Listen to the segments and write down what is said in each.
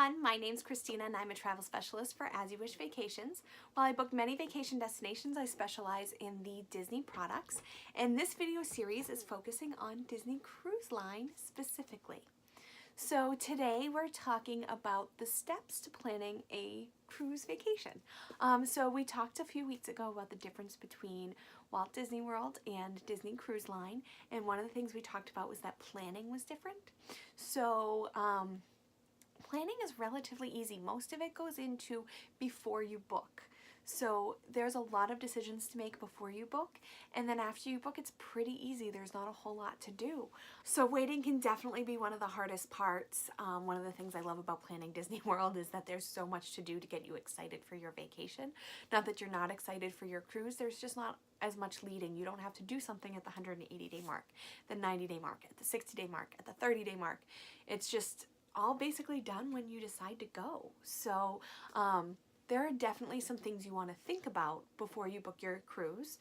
everyone, my name's Christina and I'm a travel specialist for As You Wish Vacations. While I book many vacation destinations, I specialize in the Disney products, and this video series is focusing on Disney Cruise Line specifically. So today we're talking about the steps to planning a cruise vacation. So we talked a few weeks ago about the difference between Walt Disney World and Disney Cruise Line, and one of the things we talked about was that planning was different. So planning is relatively easy. Most of it goes into before you book. So there's a lot of decisions to make before you book, and then after you book it's pretty easy. There's not a whole lot to do. So waiting can definitely be one of the hardest parts. One of the things I love about planning Disney World is that there's so much to do to get you excited for your vacation. Not that you're not excited for your cruise, there's just not as much leading. You don't have to do something at the 180-day mark, the 90-day mark, at the 60-day mark, at the 30-day mark. It's just all basically done when you decide to go. So there are definitely some things you want to think about before you book your cruise.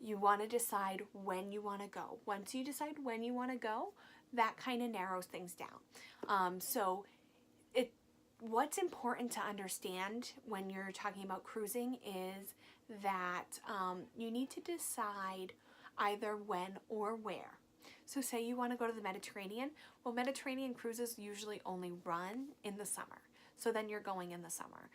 You want to decide when you want to go. Once you decide when you want to go, that kind of narrows things down. What's important to understand when you're talking about cruising is that you need to decide either when or where. So say you want to go to the Mediterranean. Well, Mediterranean cruises usually only run in the summer. So then you're going in the summer.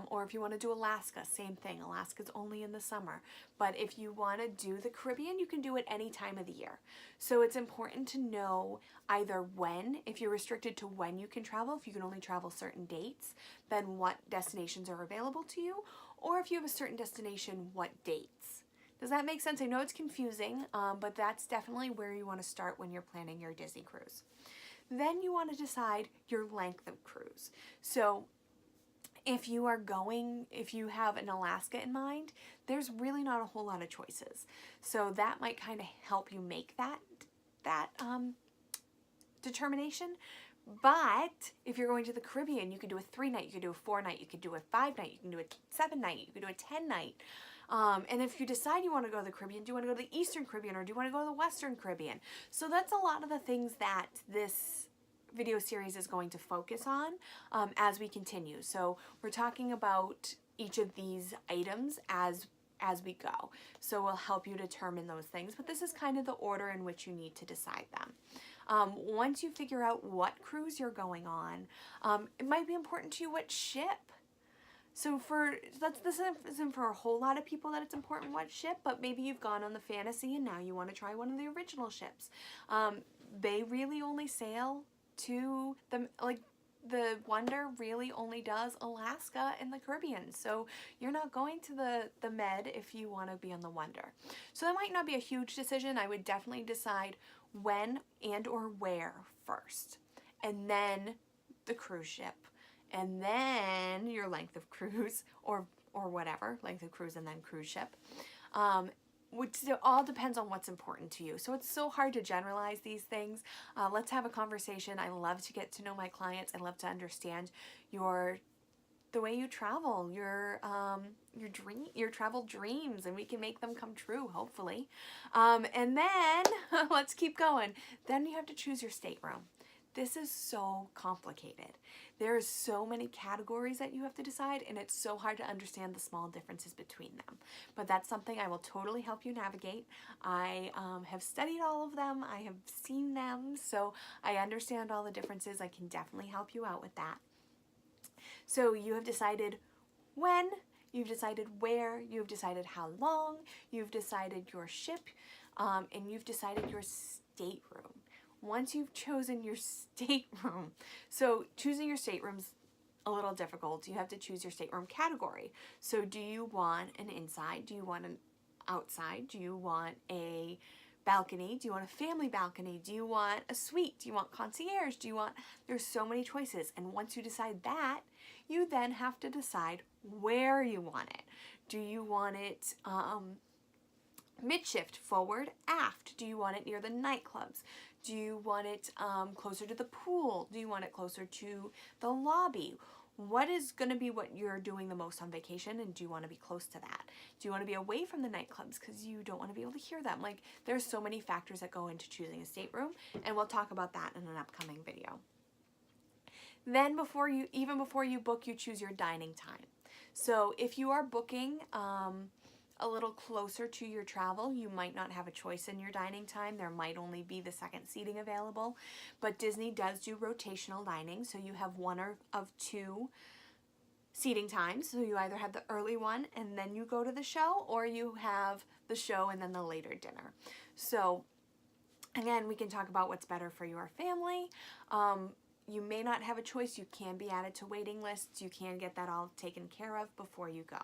Or if you want to do Alaska, same thing. Alaska's only in the summer. But if you want to do the Caribbean, you can do it any time of the year. So it's important to know either when, if you're restricted to when you can travel, if you can only travel certain dates, then what destinations are available to you, or if you have a certain destination, what dates. Does that make sense? I know it's confusing, but that's definitely where you want to start when you're planning your Disney cruise. Then you want to decide your length of cruise. So if you have an Alaska in mind, there's really not a whole lot of choices. So that might kind of help you make that determination. But if you're going to the Caribbean, you could do a 3-night, you could do a 4-night, you could do a 5-night, you can do a 7-night, you could do a 10-night. And if you decide you want to go to the Caribbean, do you want to go to the Eastern Caribbean or do you want to go to the Western Caribbean? So that's a lot of the things that this video series is going to focus on as we continue. So we're talking about each of these items as we go. So we'll help you determine those things, but this is kind of the order in which you need to decide them. Once you figure out what cruise you're going on, it might be important to you what ship. So this isn't for a whole lot of people that it's important what ship, but maybe you've gone on the Fantasy and now you want to try one of the original ships. They really only sail to the Wonder really only does Alaska and the Caribbean. So you're not going to the Med if you want to be on the Wonder. So that might not be a huge decision. I would definitely decide when and or where first, and then the cruise ship, and then your length of cruise or whatever, length of cruise and then cruise ship. Which all depends on what's important to you. So it's so hard to generalize these things. Let's have a conversation. I love to get to know my clients. I love to understand the way you travel, your travel dreams, and we can make them come true, hopefully. And then let's keep going. Then you have to choose your stateroom. This is so complicated. There's so many categories that you have to decide, and it's so hard to understand the small differences between them. But that's something I will totally help you navigate. I have studied all of them. I have seen them, so I understand all the differences. I can definitely help you out with that. So you have decided when, you've decided where, you've decided how long, you've decided your ship, and you've decided your stateroom. Once you've chosen your stateroom, so choosing your stateroom's a little difficult. You have to choose your stateroom category. So do you want an inside? Do you want an outside? Do you want a balcony? Do you want a family balcony? Do you want a suite? Do you want concierge? There's so many choices. And once you decide that, you then have to decide where you want it. Do you want it midshift, forward, aft? Do you want it near the nightclubs? Do you want it closer to the pool? Do you want it closer to the lobby? What is going to be what you're doing the most on vacation, and do you want to be close to that? Do you want to be away from the nightclubs because you don't want to be able to hear them? Like, there's so many factors that go into choosing a stateroom, and we'll talk about that in an upcoming video. Then even before you book, you choose your dining time. So if you are booking a little closer to your travel, you might not have a choice in your dining time. There might only be the second seating available, but Disney does do rotational dining, so you have one of two seating times. So you either have the early one and then you go to the show, or you have the show and then the later dinner. So again, we can talk about what's better for your family. You may not have a choice. You can be added to waiting lists. You can get that all taken care of before you go.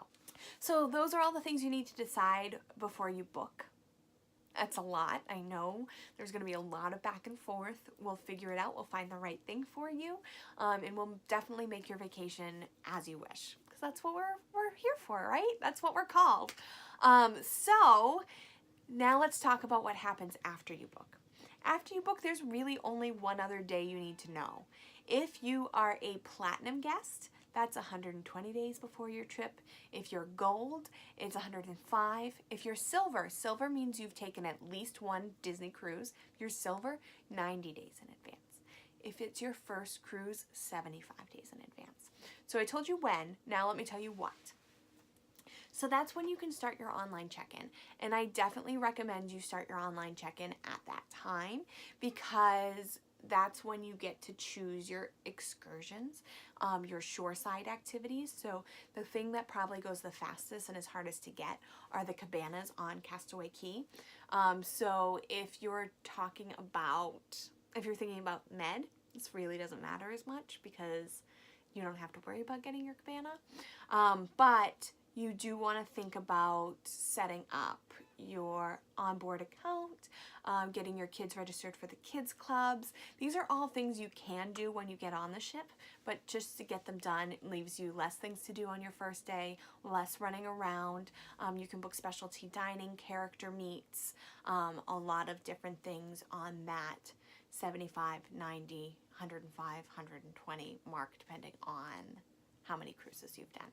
So those are all the things you need to decide before you book. That's a lot. I know there's going to be a lot of back and forth. We'll figure it out. We'll find the right thing for you. And we'll definitely make your vacation as you wish. Because that's what we're here for, right? That's what we're called. So now let's talk about what happens after you book. After you book, there's really only one other day you need to know. If you are a platinum guest, that's 120 days before your trip. If you're gold, it's 105. If you're silver, silver means you've taken at least one Disney cruise. If you're silver, 90 days in advance. If it's your first cruise, 75 days in advance. So I told you when, now let me tell you what. So that's when you can start your online check-in. And I definitely recommend you start your online check-in at that time, because that's when you get to choose your excursions, your shoreside activities. So the thing that probably goes the fastest and is hardest to get are the cabanas on Castaway Cay. So if you're thinking about Med, this really doesn't matter as much because you don't have to worry about getting your cabana. But you do want to think about setting up your onboard account, getting your kids registered for the kids clubs. These are all things you can do when you get on the ship, but just to get them done, it leaves you less things to do on your first day, less running around. You can book specialty dining, character meets, a lot of different things on that 75, 90, 105, 120 mark, depending on how many cruises you've done.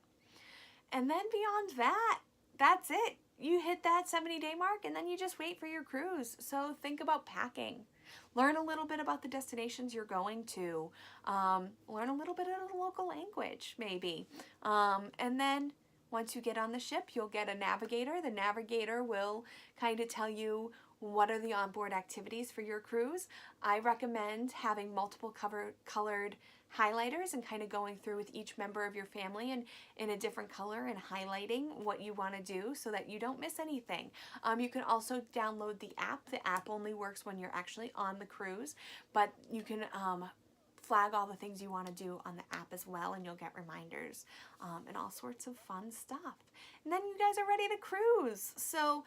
And then beyond that, that's it. You hit that 70-day mark and then you just wait for your cruise. So think about packing. Learn a little bit about the destinations you're going to. Learn a little bit of the local language, maybe. And then once you get on the ship, you'll get a navigator. The navigator will kind of tell you what are the onboard activities for your cruise. I recommend having multiple colored highlighters and kind of going through with each member of your family and in a different color and highlighting what you want to do so that you don't miss anything. You can also download the app. The app only works when you're actually on the cruise, but you can flag all the things you want to do on the app as well, and you'll get reminders and all sorts of fun stuff. And then you guys are ready to cruise. So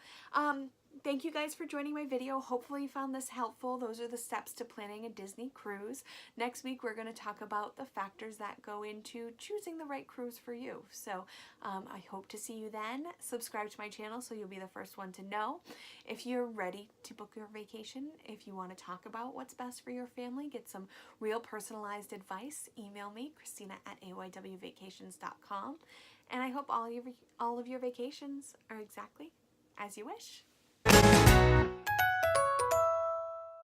thank you guys for joining my video. Hopefully you found this helpful. Those are the steps to planning a Disney cruise. Next week we're going to talk about the factors that go into choosing the right cruise for you. So I hope to see you then. Subscribe to my channel so you'll be the first one to know. If you're ready to book your vacation, if you want to talk about what's best for your family, get some real personalized advice, email me, Christina at aywvacations.com. And I hope all of your vacations are exactly as you wish.